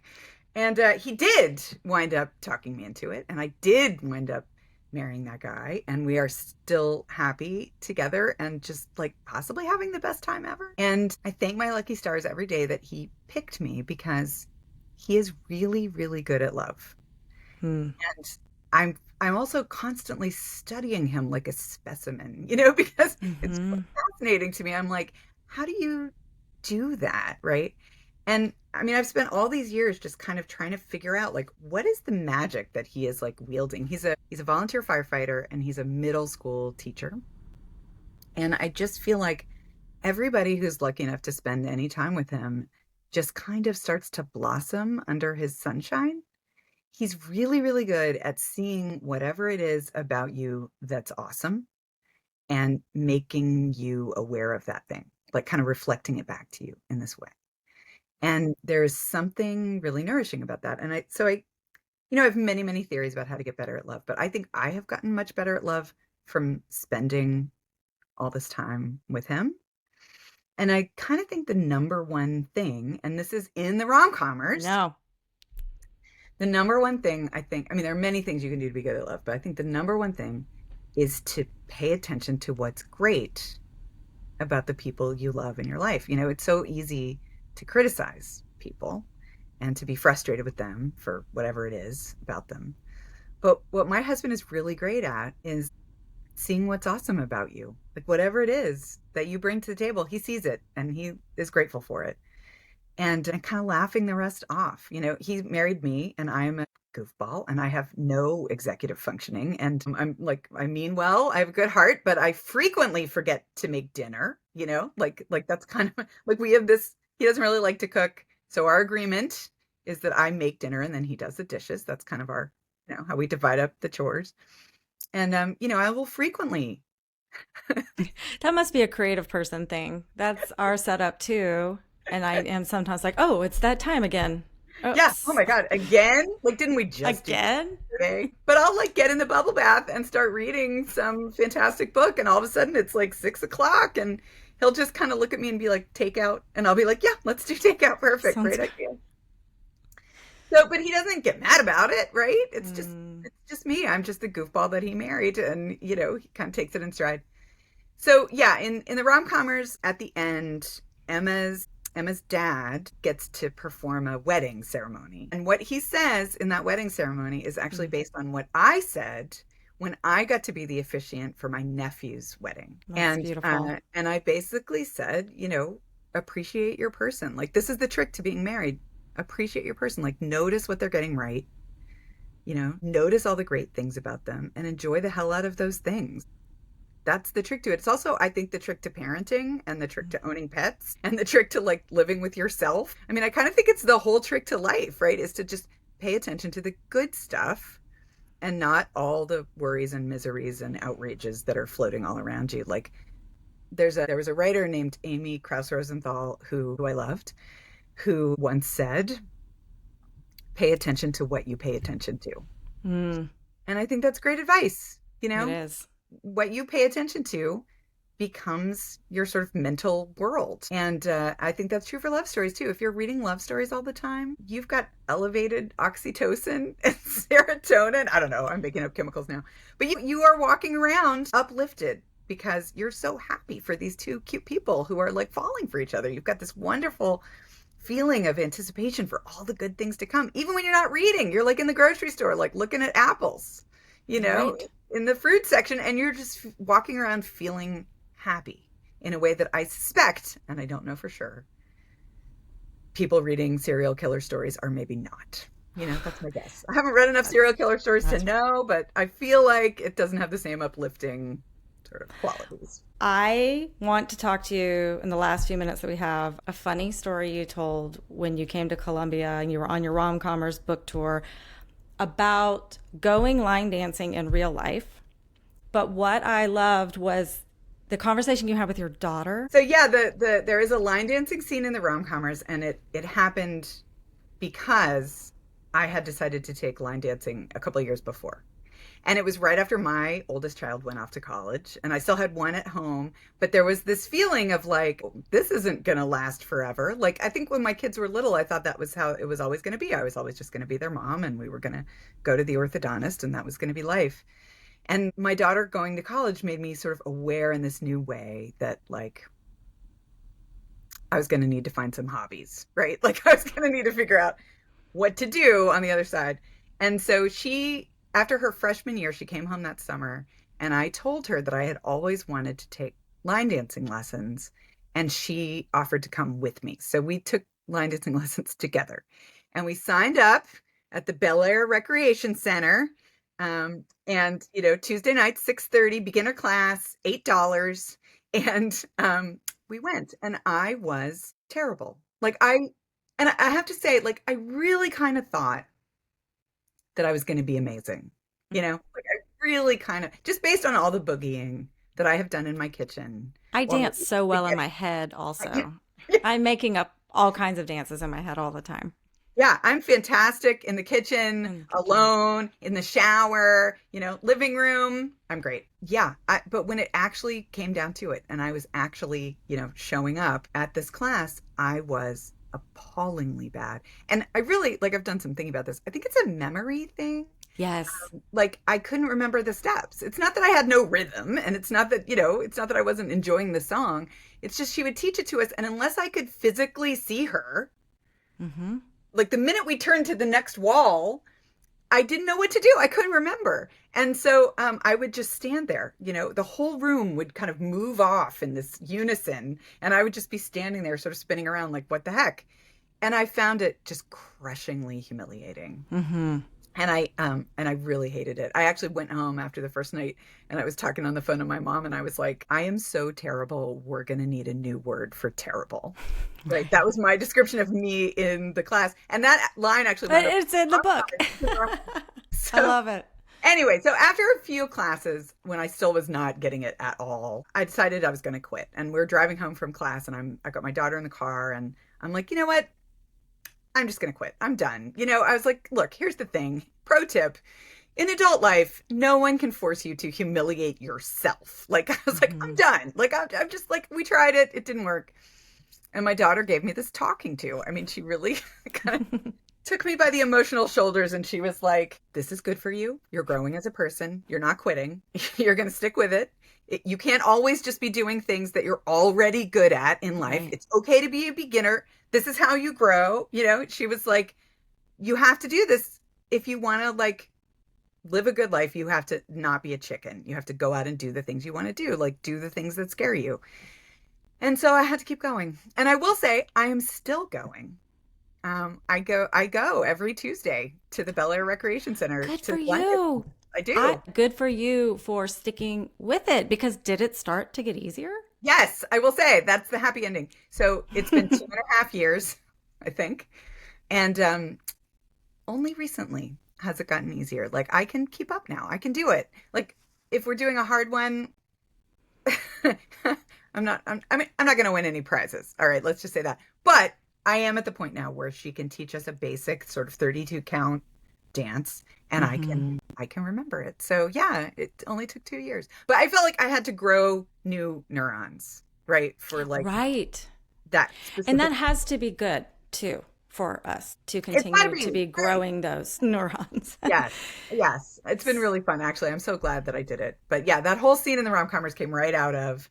[SPEAKER 1] And he did wind up talking me into it. And I did wind up marrying that guy. And we are still happy together and just like possibly having the best time ever. And I thank my lucky stars every day that he picked me, because he is really, really good at love. And I'm also constantly studying him like a specimen, because it's so fascinating to me. I'm like, how do you do that, right? And I've spent all these years just kind of trying to figure out, like, what is the magic that he is like wielding? He's a volunteer firefighter, and he's a middle school teacher. And I just feel like everybody who's lucky enough to spend any time with him just kind of starts to blossom under his sunshine. He's really, really good at seeing whatever it is about you that's awesome and making you aware of that thing, like kind of reflecting it back to you in this way. And there's something really nourishing about that. And I have many, many theories about how to get better at love, but I think I have gotten much better at love from spending all this time with him. And I kind of think the number one thing, and this is in the rom-commers.
[SPEAKER 3] No.
[SPEAKER 1] The number one thing, I think, there are many things you can do to be good at love, but I think the number one thing is to pay attention to what's great about the people you love in your life. It's so easy to criticize people and to be frustrated with them for whatever it is about them. But what my husband is really great at is seeing what's awesome about you. Like, whatever it is that you bring to the table, he sees it and he is grateful for it. And kind of laughing the rest off. He married me, and I'm a goofball and I have no executive functioning. And I'm like, I mean, well, I have a good heart, but I frequently forget to make dinner, like that's kind of like we have this, he doesn't really like to cook. So our agreement is that I make dinner and then he does the dishes. That's kind of our, how we divide up the chores. And, I will frequently.
[SPEAKER 3] That must be a creative person thing. That's our setup too. And I am sometimes like, oh, it's that time again.
[SPEAKER 1] Yeah. Oh
[SPEAKER 3] Oops.
[SPEAKER 1] my God. Again? Like, didn't we just do that
[SPEAKER 3] Again?
[SPEAKER 1] today? But I'll like get in the bubble bath and start reading some fantastic book. And all of a sudden it's like 6 o'clock and he'll just kind of look at me and be like, takeout. And I'll be like, yeah, let's do takeout. Perfect.
[SPEAKER 3] Sounds
[SPEAKER 1] Great idea. So, but he doesn't get mad about it, right? It's just me. I'm just the goofball that he married. And, he kind of takes it in stride. So yeah, in the rom-commers at the end, Emma's dad gets to perform a wedding ceremony. And what he says in that wedding ceremony is actually based on what I said when I got to be the officiant for my nephew's wedding.
[SPEAKER 3] That's beautiful.
[SPEAKER 1] And I basically said, appreciate your person. Like, this is the trick to being married. Appreciate your person. Like, notice what they're getting right. Notice all the great things about them and enjoy the hell out of those things. That's the trick to it. It's also, I think, the trick to parenting and the trick to owning pets and the trick to like living with yourself. I mean, I kind of think it's the whole trick to life, right? Is to just pay attention to the good stuff and not all the worries and miseries and outrages that are floating all around you. Like there was a writer named Amy Krauss Rosenthal who I loved, who once said, pay attention to what you pay attention to.
[SPEAKER 3] Mm,
[SPEAKER 1] And I think that's great advice.
[SPEAKER 3] it is.
[SPEAKER 1] What you pay attention to becomes your sort of mental world. And I think that's true for love stories too. If you're reading love stories all the time, you've got elevated oxytocin and serotonin. I don't know, I'm making up chemicals now. But you are walking around uplifted because you're so happy for these two cute people who are like falling for each other. You've got this wonderful feeling of anticipation for all the good things to come. Even when you're not reading, you're like in the grocery store, like looking at apples,
[SPEAKER 3] Right.
[SPEAKER 1] in the fruit section, and you're just walking around feeling happy in a way that I suspect, and I don't know for sure, people reading serial killer stories are maybe not. That's my guess. I haven't read enough serial killer stories to know, but I feel like it doesn't have the same uplifting sort of qualities.
[SPEAKER 3] I want to talk to you in the last few minutes that we have a funny story you told when you came to Columbia and you were on your rom-commers book tour about going line dancing in real life. But what I loved was the conversation you had with your daughter.
[SPEAKER 1] So yeah, there is a line dancing scene in the rom-commers, and it happened because I had decided to take line dancing a couple of years before. And it was right after my oldest child went off to college, and I still had one at home, but there was this feeling of like, this isn't going to last forever. Like, I think when my kids were little, I thought that was how it was always going to be. I was always just going to be their mom, and we were going to go to the orthodontist, and that was going to be life. And my daughter going to college made me sort of aware in this new way that like, I was going to need to find some hobbies, right? Like I was going to need to figure out what to do on the other side. And so after her freshman year, she came home that summer, and I told her that I had always wanted to take line dancing lessons, and she offered to come with me. So we took line dancing lessons together, and we signed up at the Bel Air Recreation Center. And Tuesday night, 6:30, beginner class, $8. And we went, and I was terrible. And I have to say, like, I really kind of thought that I was going to be amazing. Like I really kind of, just based on all the boogieing that I have done in my kitchen.
[SPEAKER 3] I dance so well in my head also. I'm making up all kinds of dances in my head all the time.
[SPEAKER 1] Yeah, I'm fantastic in the kitchen, alone, in the shower, living room. I'm great. Yeah, but when it actually came down to it, and I was actually, showing up at this class, I was appallingly bad. And I really, like, I've done some thinking about this. I think it's a memory thing.
[SPEAKER 3] Yes.
[SPEAKER 1] Like, I couldn't remember the steps. It's not that I had no rhythm, and it's not that, it's not that I wasn't enjoying the song. It's just she would teach it to us, and unless I could physically see her, like the minute we turned to the next wall, I didn't know what to do. I couldn't remember. And so I would just stand there, the whole room would kind of move off in this unison. And I would just be standing there sort of spinning around like, what the heck? And I found it just crushingly humiliating. And I really hated it. I actually went home after the first night and I was talking on the phone to my mom and I was like, I am so terrible. We're going to need a new word for terrible. Right. That was my description of me in the class. And that line actually
[SPEAKER 3] But
[SPEAKER 1] wound up.
[SPEAKER 3] it's in the book. I
[SPEAKER 1] So
[SPEAKER 3] love it.
[SPEAKER 1] anyway, so after a few classes, when I still was not getting it at all, I decided I was going to quit. And we're driving home from class and I got my daughter in the car and I'm like, you know what? I'm just going to quit. I'm done. I was like, look, here's the thing. Pro tip. In adult life, no one can force you to humiliate yourself. Like, I was like, I'm done. Like, I'm just like, we tried it. It didn't work. And my daughter gave me this talking to. I mean, she really kind of took me by the emotional shoulders and she was like, this is good for you. You're growing as a person. You're not quitting. You're going to stick with it. You can't always just be doing things that you're already good at in life.
[SPEAKER 3] Right.
[SPEAKER 1] It's okay to be a beginner. This is how you grow. She was like, you have to do this if you want to like live a good life. You have to not be a chicken. You have to go out and do the things you want to do, like do the things that scare you. And so I had to keep going. And I will say I am still going. I go every Tuesday to the Bel Air Recreation Center.
[SPEAKER 3] Good
[SPEAKER 1] to
[SPEAKER 3] for
[SPEAKER 1] Blend.
[SPEAKER 3] you.
[SPEAKER 1] I do.
[SPEAKER 3] Good for you for sticking with it, because did it start to get easier?
[SPEAKER 1] Yes, I will say that's the happy ending. So it's been 2.5 years, I think. And only recently has it gotten easier. Like I can keep up now. I can do it. Like if we're doing a hard one, I'm not going to win any prizes. All right, let's just say that. But I am at the point now where she can teach us a basic sort of 32 count dance and I can remember it. So yeah, it only took 2 years. But I felt like I had to grow new neurons, right? For like
[SPEAKER 3] Right.
[SPEAKER 1] that specific.
[SPEAKER 3] And that has to be good too for us to continue to be growing those neurons.
[SPEAKER 1] Yes. It's been really fun, actually. I'm so glad that I did it. But yeah, that whole scene in the rom-comers came right out of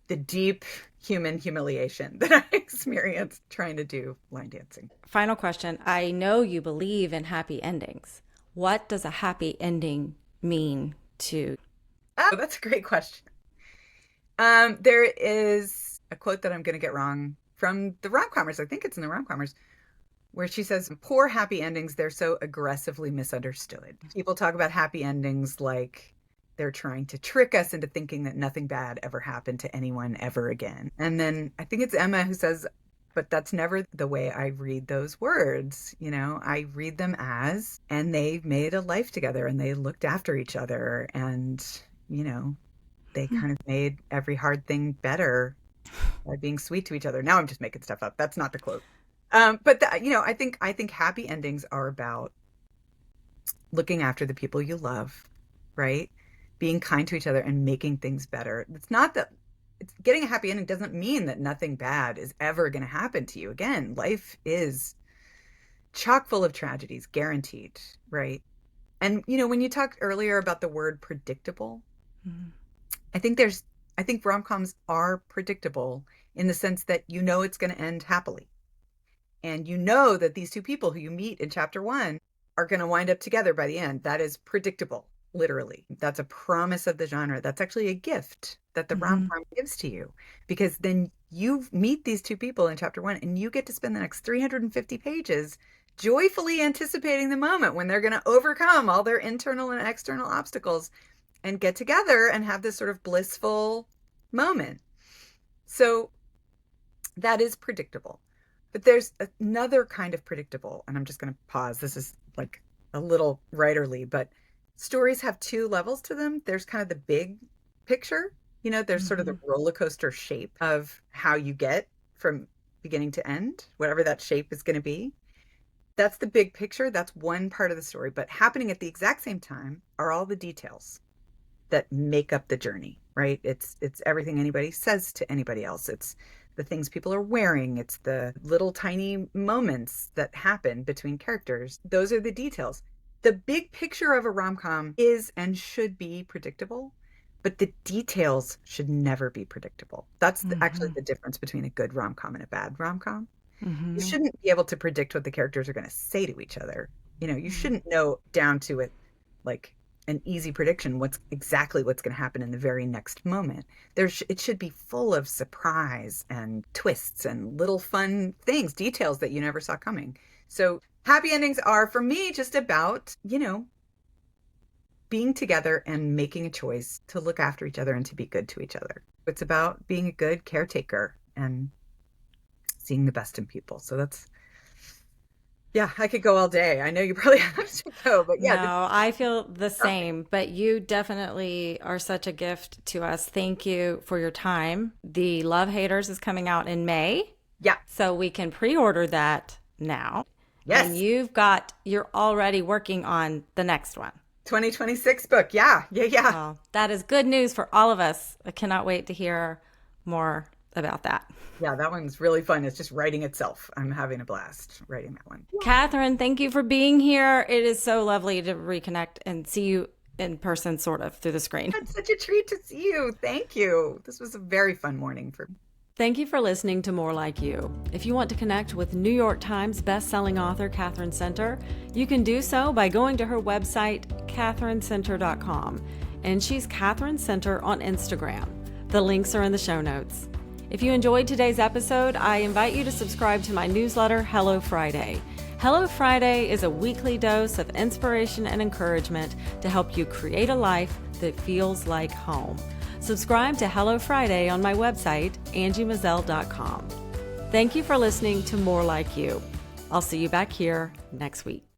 [SPEAKER 1] the deep human humiliation that I experienced trying to do line dancing.
[SPEAKER 3] Final question. I know you believe in happy endings. What does a happy ending mean to?
[SPEAKER 1] Oh, that's a great question. There is a quote that I'm going to get wrong from the rom-comers. I think it's in the rom-comers, where she says, poor happy endings, they're so aggressively misunderstood. People talk about happy endings like they're trying to trick us into thinking that nothing bad ever happened to anyone ever again. And then I think it's Emma who says, but that's never the way I read those words. I read them as, and they made a life together and they looked after each other and, they kind of made every hard thing better by being sweet to each other. Now I'm just making stuff up. That's not the quote. But I think happy endings are about looking after the people you love, right? Being kind to each other and making things better. It's not that getting a happy ending doesn't mean that nothing bad is ever going to happen to you. Again, life is chock full of tragedies, guaranteed, right? And when you talked earlier about the word predictable, I think rom-coms are predictable in the sense that it's going to end happily. And that these two people who you meet in chapter 1 are going to wind up together by the end. That is predictable, literally. That's a promise of the genre. That's actually a gift that the rom-com gives to you, because then you meet these two people in chapter 1 and you get to spend the next 350 pages joyfully anticipating the moment when they're going to overcome all their internal and external obstacles and get together and have this sort of blissful moment. So that is predictable. But there's another kind of predictable, and I'm just going to pause. This is like a little writerly, but stories have two levels to them. There's kind of the big picture, there's sort of the roller coaster shape of how you get from beginning to end, whatever that shape is going to be. That's the big picture. That's one part of the story. But happening at the exact same time are all the details that make up the journey, right? It's everything anybody says to anybody else. It's the things people are wearing. It's the little tiny moments that happen between characters. Those are the details. The big picture of a rom-com is and should be predictable, but the details should never be predictable. That's actually the difference between a good rom-com and a bad rom-com. You shouldn't be able to predict what the characters are going to say to each other. You shouldn't know down to it like an easy prediction what's going to happen in the very next moment. It should be full of surprise and twists and little fun things, details that you never saw coming. So Happy endings are, for me, just about, being together and making a choice to look after each other and to be good to each other. It's about being a good caretaker and seeing the best in people. So that's, yeah, I could go all day. I know you probably have to go, but yeah.
[SPEAKER 3] No, I feel the same, but you definitely are such a gift to us. Thank you for your time. The Love Haters is coming out in May.
[SPEAKER 1] Yeah.
[SPEAKER 3] So we can pre-order that now.
[SPEAKER 1] Yes.
[SPEAKER 3] And you're already working on the next one.
[SPEAKER 1] 2026 book. Yeah.
[SPEAKER 3] Well, that is good news for all of us. I cannot wait to hear more about that.
[SPEAKER 1] Yeah, that one's really fun. It's just writing itself. I'm having a blast writing that one.
[SPEAKER 3] Katherine, thank you for being here. It is so lovely to reconnect and see you in person, sort of, through the screen.
[SPEAKER 1] It's such a treat to see you. Thank you. This was a very fun morning for me.
[SPEAKER 2] Thank you for listening to More Like You. If you want to connect with New York Times bestselling author Katherine Center, you can do so by going to her website, katherinecenter.com. And she's Katherine Center on Instagram. The links are in the show notes. If you enjoyed today's episode, I invite you to subscribe to my newsletter, Hello Friday. Hello Friday is a weekly dose of inspiration and encouragement to help you create a life that feels like home. Subscribe to Hello Friday on my website, angiemazel.com. Thank you for listening to More Like You. I'll see you back here next week.